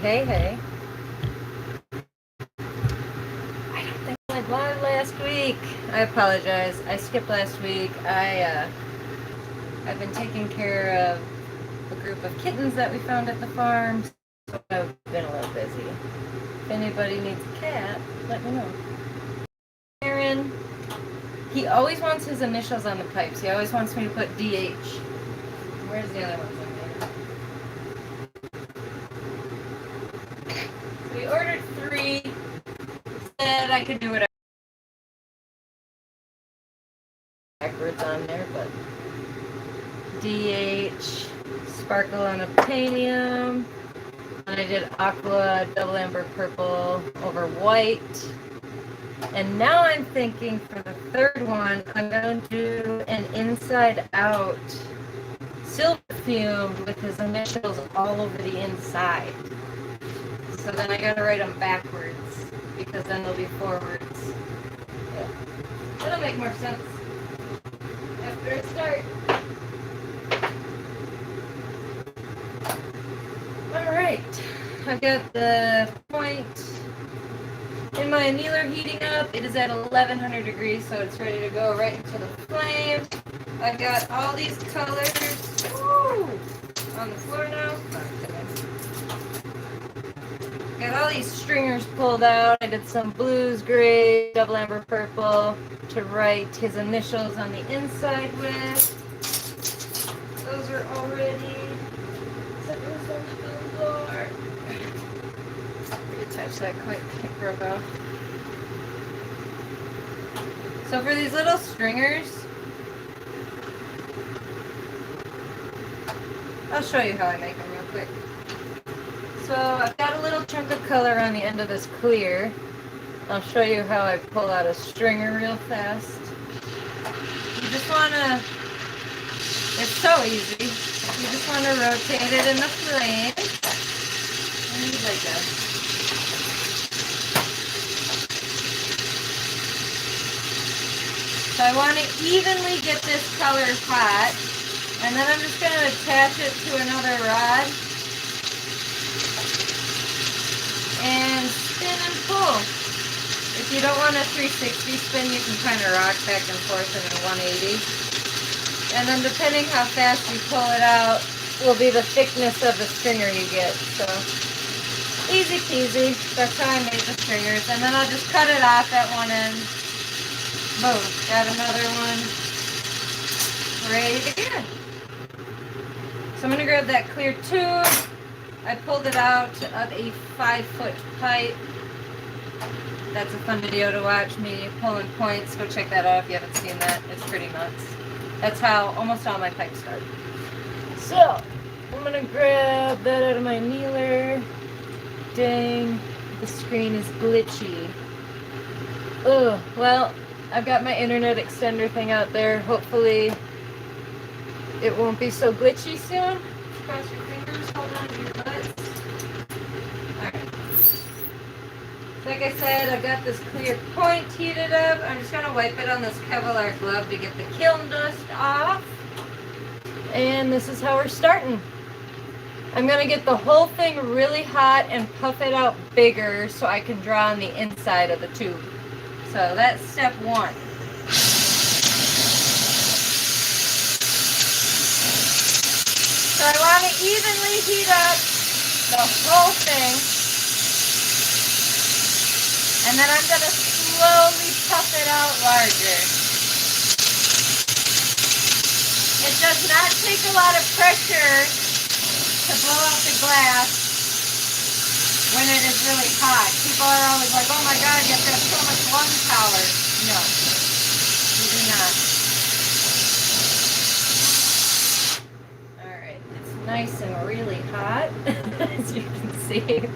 Hey, hey. I don't think I went live last week. I apologize. I skipped last week. I've been taking care of a group of kittens that we found at the farm, so I've been a little busy. If anybody needs a cat, let me know. Aaron, he always wants his initials on the pipes. He always wants me to put DH. Where's the other ones in there? We ordered 3. Said I could do whatever backwards on there, but DH, Sparkle on Obtainium, and I did Aqua, Double Amber Purple over White. And now I'm thinking for the third one, I'm going to do an inside out silver fumed with his initials all over the inside. So then I gotta write them backwards because then they'll be forwards. Yeah. That'll make more sense after I start. Alright, I've got the point in my annealer heating up. It is at 1100 degrees, so it's ready to go right into the flame. I've got all these colors on the floor now. Got all these stringers pulled out. I did some blues, gray, double amber purple to write his initials on the inside with. Those are already set those on the floor. Reattach that quick, it broke off. So for these little stringers, I'll show you how I make them real quick. So I've got a little chunk of color on the end of this clear. I'll show you how I pull out a stringer real fast. You just want to, it's so easy. You just want to rotate it in the flame. And like that. So I want to evenly get this color hot. And then I'm just going to attach it to another rod. And spin and pull. If you don't want a 360 spin, you can kind of rock back and forth in a 180. And then depending how fast you pull it out will be the thickness of the stringer you get. So easy peasy. That's how I made the stringers. And then I'll just cut it off at one end. Boom. Got another one ready to go. So I'm going to grab that clear tube. I pulled it out of a 5-foot pipe. That's a fun video to watch, me pulling points. Go check that out if you haven't seen that. It's pretty nuts. That's how almost all my pipes start. So, I'm going to grab that out of my annealer. Dang, the screen is glitchy. Oh, well, I've got my internet extender thing out there. Hopefully, it won't be so glitchy soon. Cross your fingers, hold on to your butts. Alright. Like I said, I've got this clear point heated up. I'm just going to wipe it on this Kevlar glove to get the kiln dust off. And this is how we're starting. I'm going to get the whole thing really hot and puff it out bigger so I can draw on the inside of the tube. So that's step 1. So I want to evenly heat up the whole thing. And then I'm going to slowly puff it out larger. It does not take a lot of pressure to blow out the glass when it is really hot. People are always like, oh my god, you have to have so much lung power. No, you do not. Alright, it's nice and really hot, as you can see.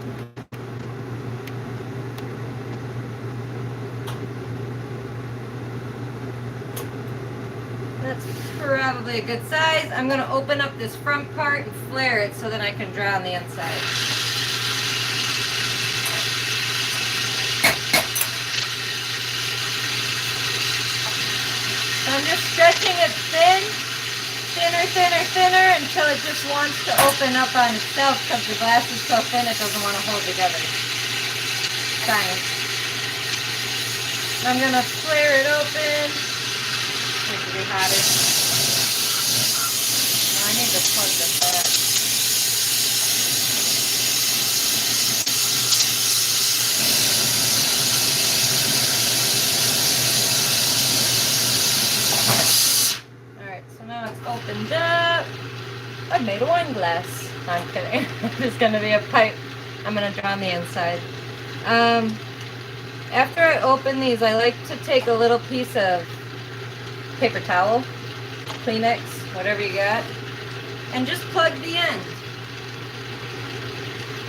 That's probably a good size. I'm going to open up this front part and flare it so that I can draw on the inside. So I'm just stretching it thin, thinner, thinner, thinner until it just wants to open up on itself because the glass is so thin it doesn't want to hold together. Science. I'm going to flare it open. Needs to be hotter. Oh, I need to plug this back. Alright, so now it's opened up. I've made a wine glass. No, I'm kidding. There's going to be a pipe. I'm going to draw on the inside. After I open these, I like to take a little piece of paper towel, Kleenex, whatever you got, and just plug the end.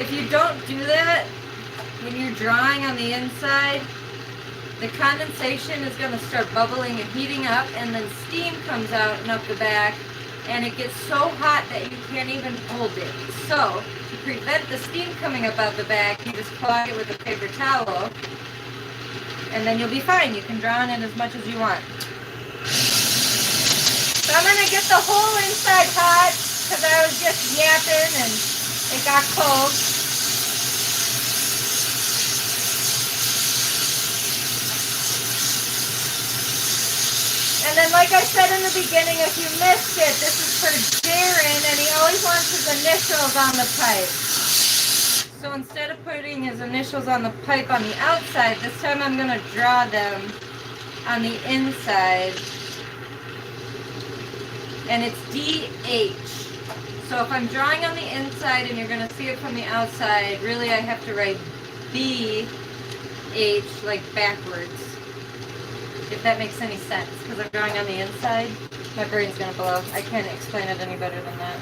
If you don't do that, when you're drawing on the inside, the condensation is going to start bubbling and heating up, and then steam comes out and up the back, and it gets so hot that you can't even hold it. So, to prevent the steam coming up out the back, you just clog it with a paper towel, and then you'll be fine. You can draw on it as much as you want. So I'm going to get the whole inside hot, because I was just yapping and it got cold. And then, like I said in the beginning, if you missed it, this is for Darren, and he always wants his initials on the pipe. So instead of putting his initials on the pipe on the outside, this time I'm going to draw them on the inside. And it's DH. So if I'm drawing on the inside and you're going to see it from the outside, really I have to write BH, like backwards. If that makes any sense, because I'm drawing on the inside. My brain's going to blow. I can't explain it any better than that.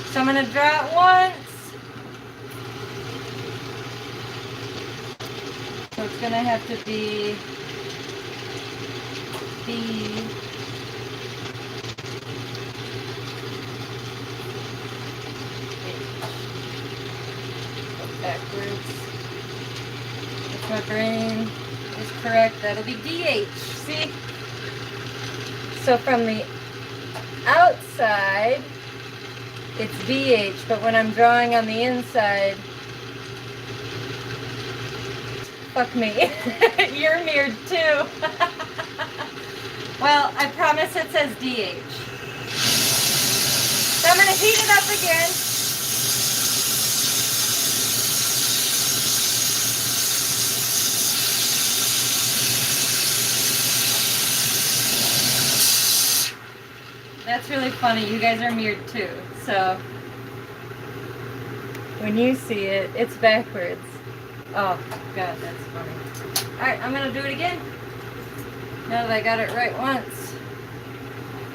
So I'm going to draw it once. So it's going to have to be B. Go backwards. If my brain is correct, that'll be DH. See? So from the outside, it's BH, but when I'm drawing on the inside, fuck me. You're mirrored too. Well, I promise it says DH. So I'm going to heat it up again. That's really funny. You guys are mirrored too. So when you see it, it's backwards. Oh, God, that's funny. Alright, I'm going to do it again. Now that I got it right once.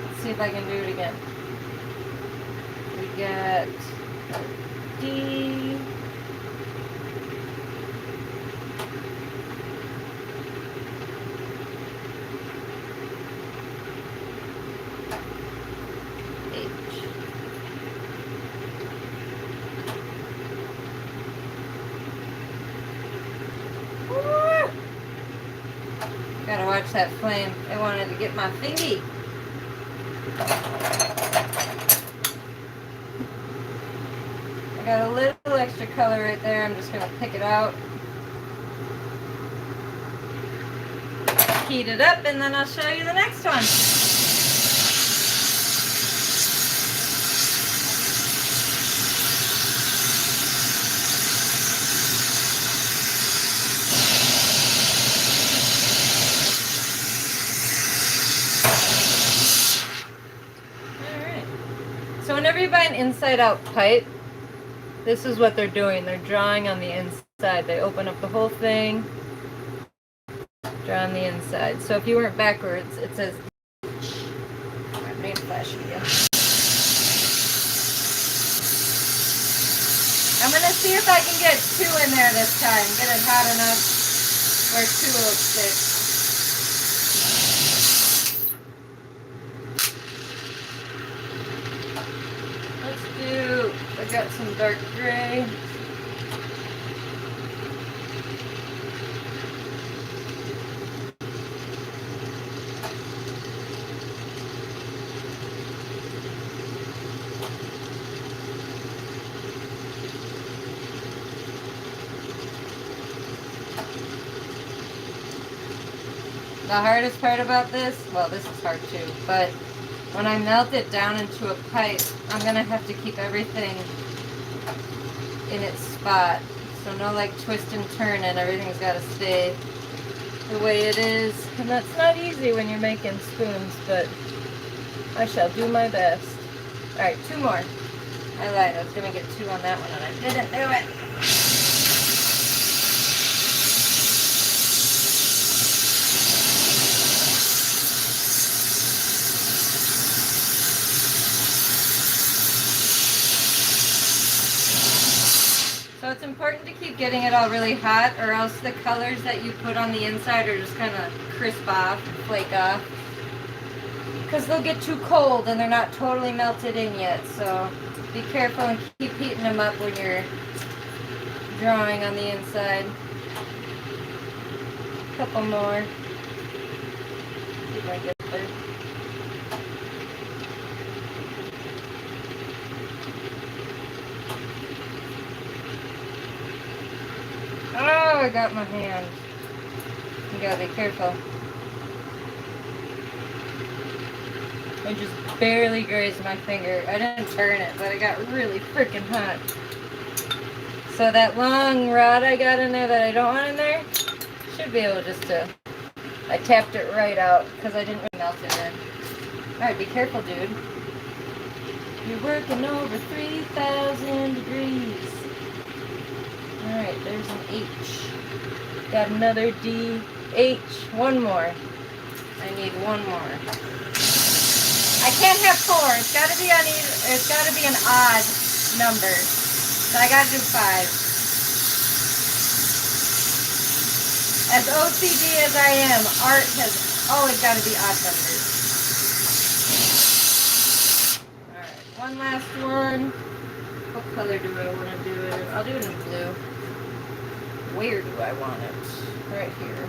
Let's see if I can do it again. We got D. Gotta watch that flame. It wanted to get my thingy. I got a little extra color right there. I'm just gonna pick it out. Heat it up and then I'll show you the next one. So whenever you buy an inside-out pipe, this is what they're doing. They're drawing on the inside. They open up the whole thing, draw on the inside. So if you weren't backwards, it says I'm name flashing you. I'm going to see if I can get 2 in there this time. Get it hot enough where 2 will stick. I got some dark gray. The hardest part about this, well, this is hard too, but when I melt it down into a pipe, I'm going to have to keep everything in its spot. So no like twist and turn, and everything's got to stay the way it is. And that's not easy when you're making spoons, but I shall do my best. Alright, 2 more. I lied, I was going to get 2 on that one and I didn't do it. So it's important to keep getting it all really hot, or else the colors that you put on the inside are just kind of crisp off, flake off. Because they'll get too cold and they're not totally melted in yet. So be careful and keep heating them up when you're drawing on the inside. A couple more. See if I can get there. Oh, I got my hand. You gotta be careful. I just barely grazed my finger. I didn't burn it, but it got really freaking hot. So that long rod I got in there that I don't want in there, should be able just to... I tapped it right out because I didn't really melt it in. Alright, be careful, dude. You're working over 3,000 degrees. Alright, there's an H. Got another D, H, 1 more. I need 1 more. I can't have 4. It's gotta be on either, it's gotta be an odd number. So I gotta do 5. As OCD as I am, art has always gotta be odd numbers. Alright, one last one. What color do I want to do it? I'll do it in blue. Where do I want it? Right here.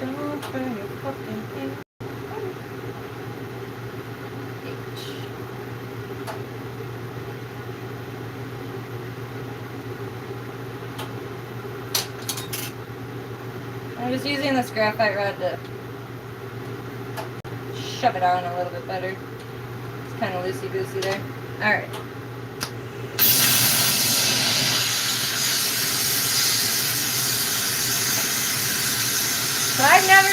Don't burn your fucking thing. H. I'm just using this graphite rod to shove it on a little bit better. It's kind of loosey-goosey there. Alright. So I've never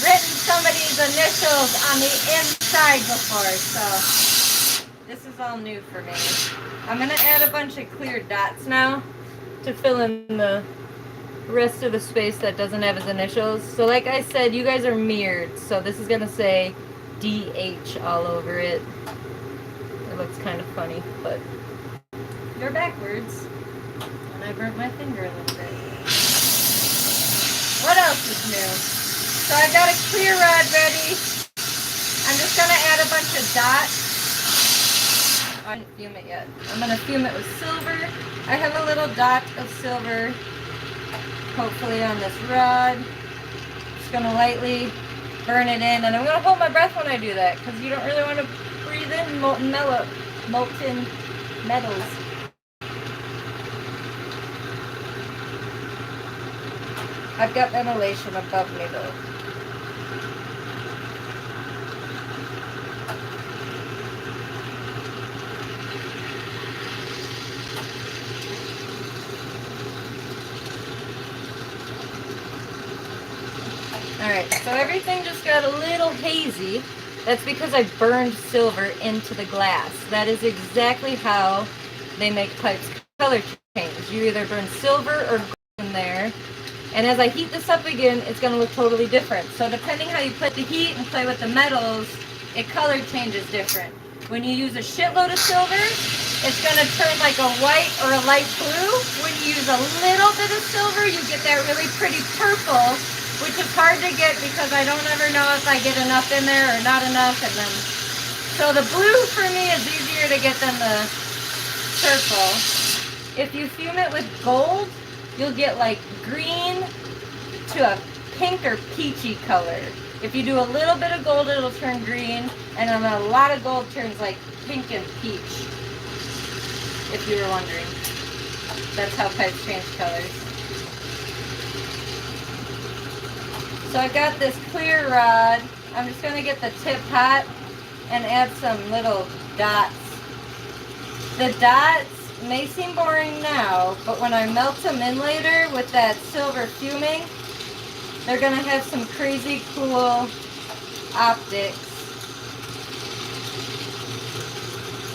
written somebody's initials on the inside before, so this is all new for me. I'm going to add a bunch of clear dots now to fill in the rest of the space that doesn't have his initials. So like I said, you guys are mirrored, so this is gonna say DH all over it. It looks kind of funny, but you're backwards. And I burnt my finger a little bit. What else is new? So I've got a clear rod ready. I'm just gonna add a bunch of dots. I didn't fume it yet. I'm gonna fume it with silver. I have a little dot of silver, hopefully on this rod. Just gonna lightly burn it in, and I'm gonna hold my breath when I do that because you don't really want to breathe in molten metals. I've got ventilation above me though. Alright, so everything just got a little hazy. That's because I burned silver into the glass. That is exactly how they make pipes color change. You either burn silver or gold in there. And as I heat this up again, it's going to look totally different. So depending how you put the heat and play with the metals, it color changes different. When you use a shitload of silver, it's going to turn like a white or a light blue. When you use a little bit of silver, you get that really pretty purple, which is hard to get because I don't ever know if I get enough in there or not enough. And then, so the blue for me is easier to get than the purple. If you fume it with gold, you'll get like green to a pink or peachy color. If you do a little bit of gold, it'll turn green, and then a lot of gold turns like pink and peach, if you were wondering. That's how pipes change colors. So I got this clear rod. I'm just going to get the tip hot and add some little dots. The dots may seem boring now, but when I melt them in later with that silver fuming, they're going to have some crazy cool optics.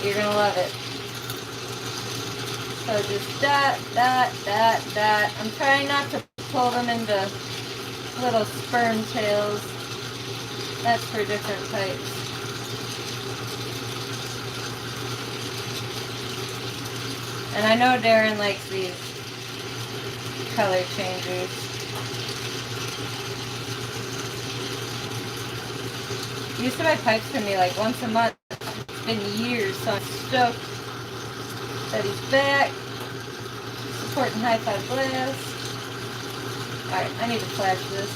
You're going to love it. So just dot, dot, dot, dot. I'm trying not to pull them into little sperm tails. That's for different pipes. And I know Darren likes these color changers. He used to buy pipes for me like once a month. It's been years, so I'm stoked that he's back. Supporting High Five Blast. Alright, I need to flash this.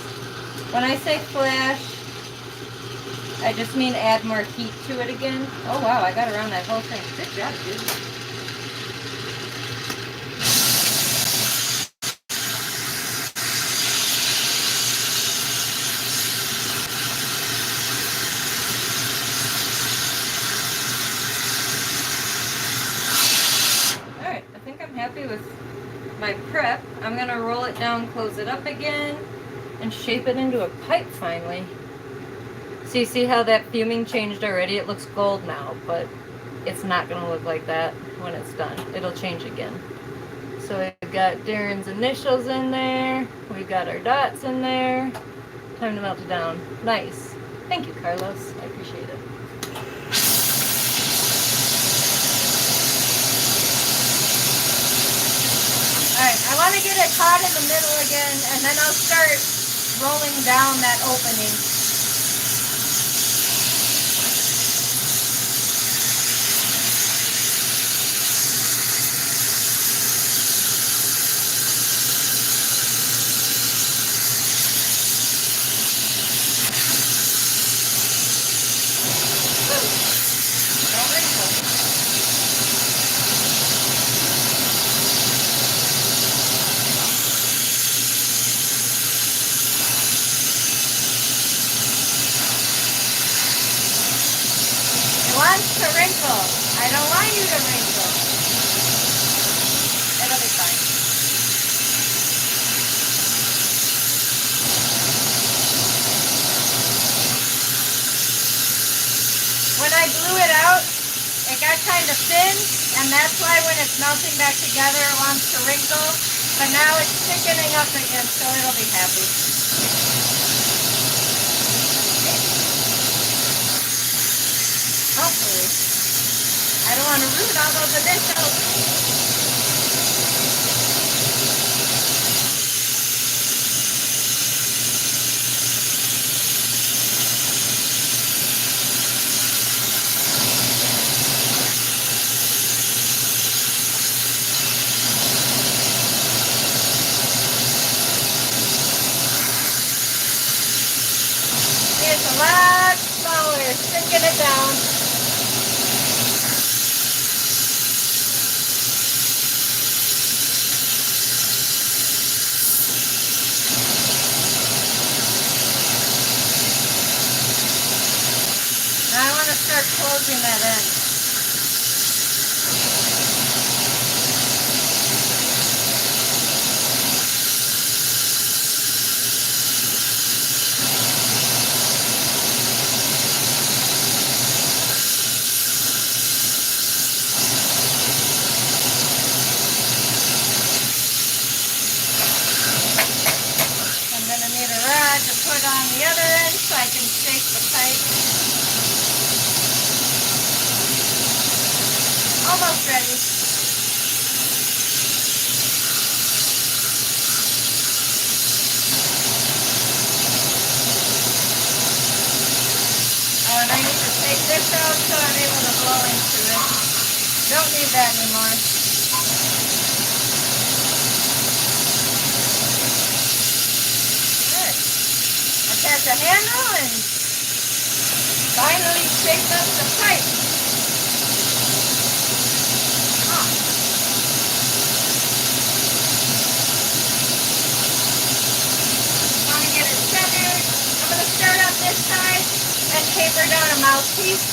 When I say flash, I just mean add more heat to it again. Oh wow, I got around that whole thing. Good job, dude. Alright, I think I'm happy with my prep. I'm going to roll it down, close it up again, and shape it into a pipe finally. So you see how that fuming changed already? It looks gold now, but it's not going to look like that when it's done. It'll change again. So we've got Darren's initials in there. We've got our dots in there. Time to melt it down. Nice. Thank you, Carlos. I appreciate it. Alright, I want to get it caught in the middle again, and then I'll start rolling down that opening. Wants to wrinkle. I don't want you to wrinkle. It'll be fine. When I blew it out, it got kind of thin, and that's why when it's melting back together, it wants to wrinkle. But now it's thickening up again, so it'll be happy. Hopefully. I don't want to ruin all those initials. It's a lot smaller, sinking it down. Now I want to start closing that in. I'm going to need a rod to put on the other end so I can shake the pipe. Almost ready. Oh, and I need to take this out so I'm able to blow into it. Don't need that anymore. Good. attach a handle and finally shape up the pipe. Want to get it centered. I'm going to start on this side and taper down a mouthpiece.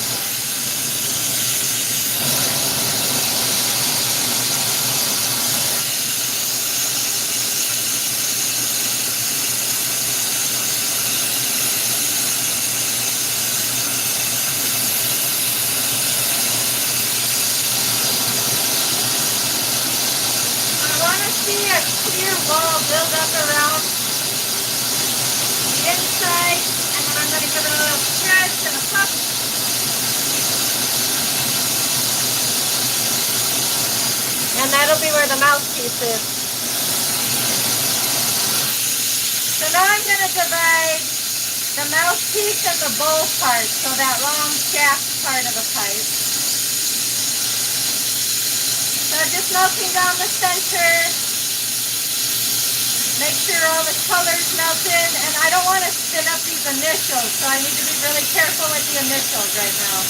See a clear wall build up around the inside, and then I'm going to give it a little stretch and a puff. And that'll be where the mouthpiece is. So now I'm going to divide the mouthpiece and the bowl part, so that long shaft part of the pipe. So just melting down the center. Make sure all the colors melt in, and I don't want to spin up these initials, so I need to be really careful with the initials right now.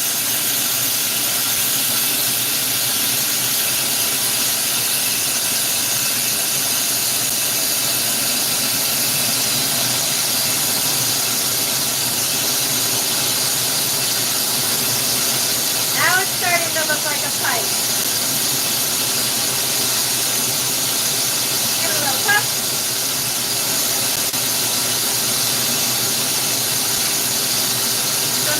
Now it's starting to look like a pipe. Give it a little puff.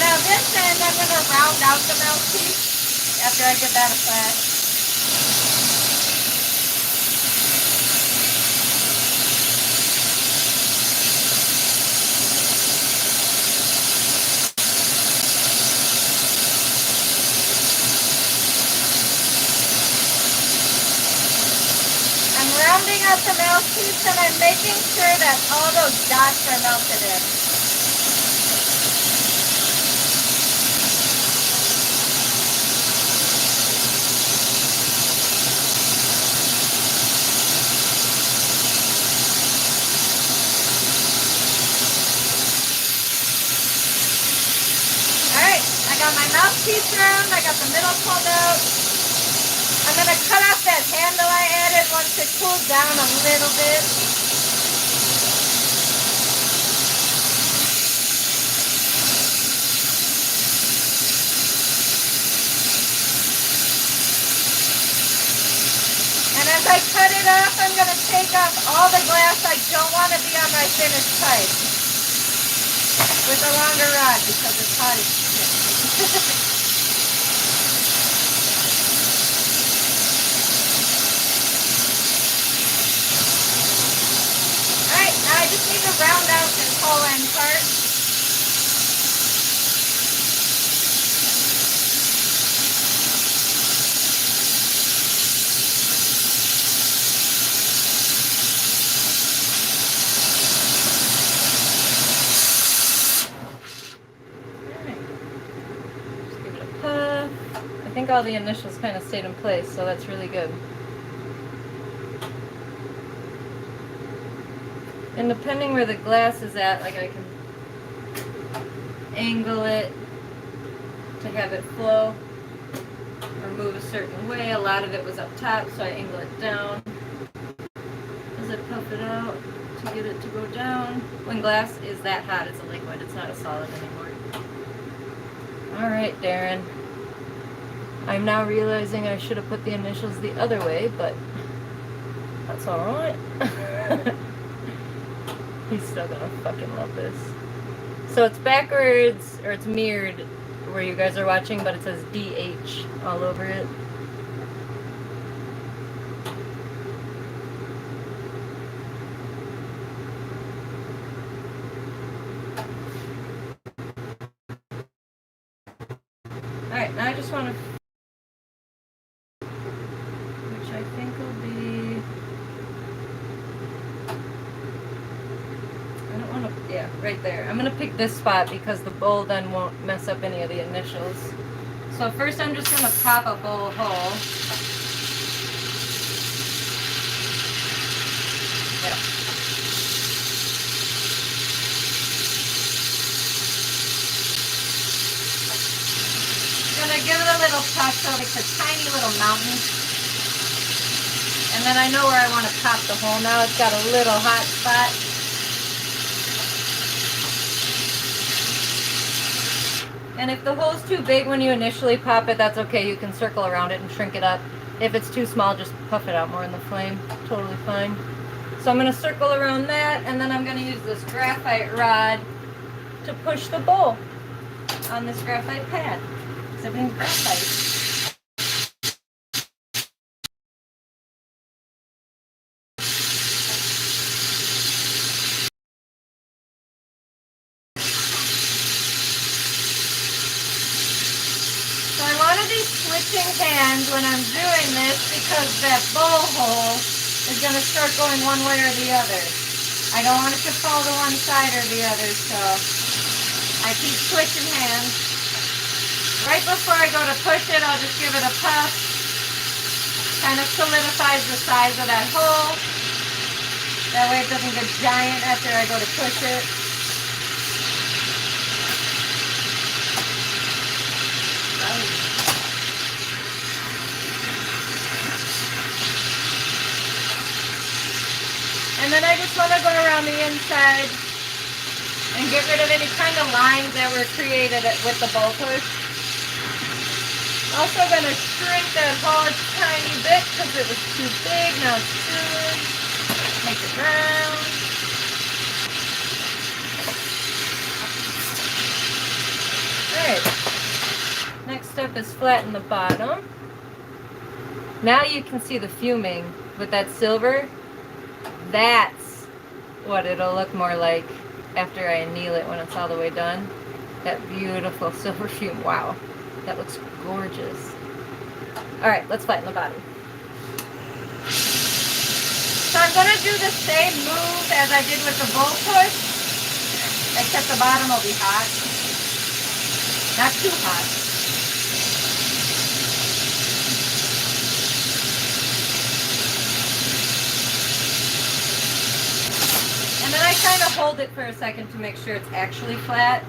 Now this end, I'm going to round out the mouthpiece after I give that a flash. I'm rounding out the mouthpiece and I'm making sure that all those dots are melted in. Got my mouthpiece round, I got the middle pulled out. I'm going to cut off that handle I added once it cools down a little bit. And as I cut it off, I'm going to take off all the glass I don't want to be on my finished pipe with a longer rod because it's hot as shit. Alright, now I just need to round out this whole end part. I think all the initials kind of stayed in place, so that's really good. And depending where the glass is at, like I can angle it to have it flow or move a certain way. A lot of it was up top, so I angle it down as I puff it out to get it to go down. When glass is that hot, it's a liquid, it's not a solid anymore. Alright, Darren. I'm now realizing I should have put the initials the other way, but that's alright. He's still gonna fucking love this. So it's backwards, or it's mirrored where you guys are watching, but it says DH all over it. Alright, now I just want to, which I think will be, I don't want to, yeah, right there. I'm going to pick this spot because the bowl then won't mess up any of the initials. So first I'm just going to pop a bowl hole. Yeah. little puff so it's a tiny little mountain. And then I know where I want to pop the hole now. It's got a little hot spot. And if the hole's too big when you initially pop it, that's okay. You can circle around it and shrink it up. If it's too small, just puff it out more in the flame. Totally fine. So I'm going to circle around that, and then I'm going to use this graphite rod to push the bowl on this graphite pad. Because everything's graphite. So I want to be switching hands when I'm doing this because that bowl hole is going to start going one way or the other. I don't want it to fall to one side or the other, so I keep switching hands. Right before I go to push it, I'll just give it a puff. Kind of solidifies the size of that hole. That way it doesn't get giant after I go to push it. And then I just want to go around the inside and get rid of any kind of lines that were created with the bowl push. Also going to shrink that hole a tiny bit because it was too big. Now it's good. Make it round. Alright. Next step is flatten the bottom. Now you can see the fuming with that silver. That's what it'll look more like after I anneal it when it's all the way done. That beautiful silver fume. Wow, that looks gorgeous. Alright, let's flatten the bottom. So I'm going to do the same move as I did with the bowl push, except the bottom will be hot. Not too hot. And then I kind of hold it for a second to make sure it's actually flat.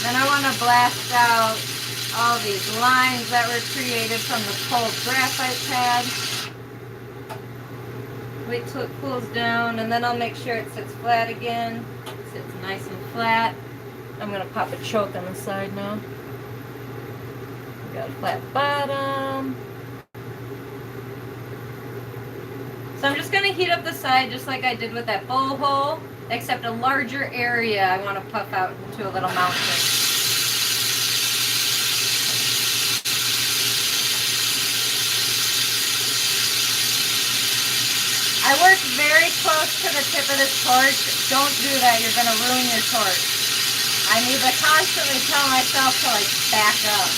Then I want to blast out all these lines that were created from the cold graphite pad. Wait till it cools down, and then I'll make sure it sits flat again. It sits nice and flat. I'm going to pop a choke on the side now. We got a flat bottom. So I'm just going to heat up the side just like I did with that bowl hole, except a larger area I want to puff out into a little mountain. I work very close to the tip of this torch. Don't do that, you're going to ruin your torch. I need to constantly tell myself to like back up.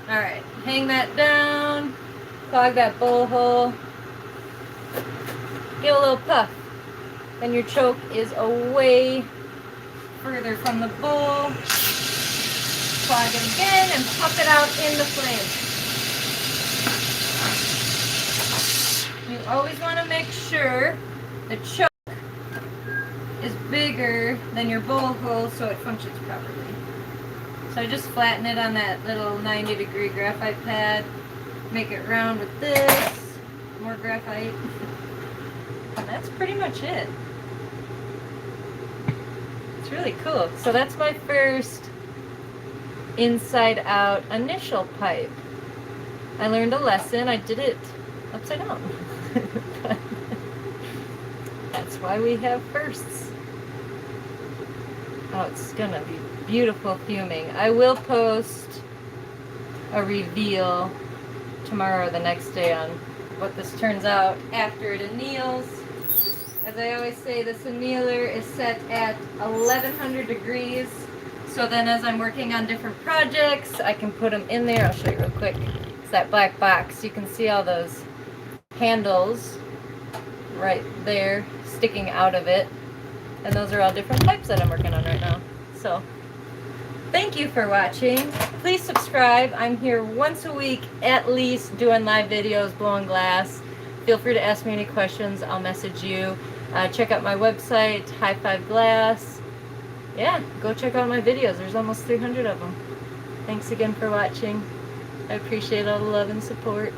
Alright, hang that down, clog that bowl hole. Give a little puff. Then your choke is away further from the bowl. Clog it again and puff it out in the flame. You always want to make sure the choke is bigger than your bowl hole so it functions properly. So I just flatten it on that little 90-degree graphite pad. Make it round with this. More graphite. And that's pretty much it. It's really cool. So that's my first inside out initial pipe. I learned a lesson. I did it upside down. But that's why we have firsts. Oh, it's gonna be beautiful fuming. I will post a reveal tomorrow or the next day on what this turns out after it anneals. As I always say, this annealer is set at 1100 degrees. So then as I'm working on different projects, I can put them in there. I'll show you real quick. It's that black box. You can see all those handles right there sticking out of it. And those are all different pipes that I'm working on right now. So thank you for watching. Please subscribe. I'm here once a week at least doing live videos, blowing glass. Feel free to ask me any questions. I'll message you. Check out my website, High Five Glass. Yeah, go check out my videos. There's almost 300 of them. Thanks again for watching. I appreciate all the love and support.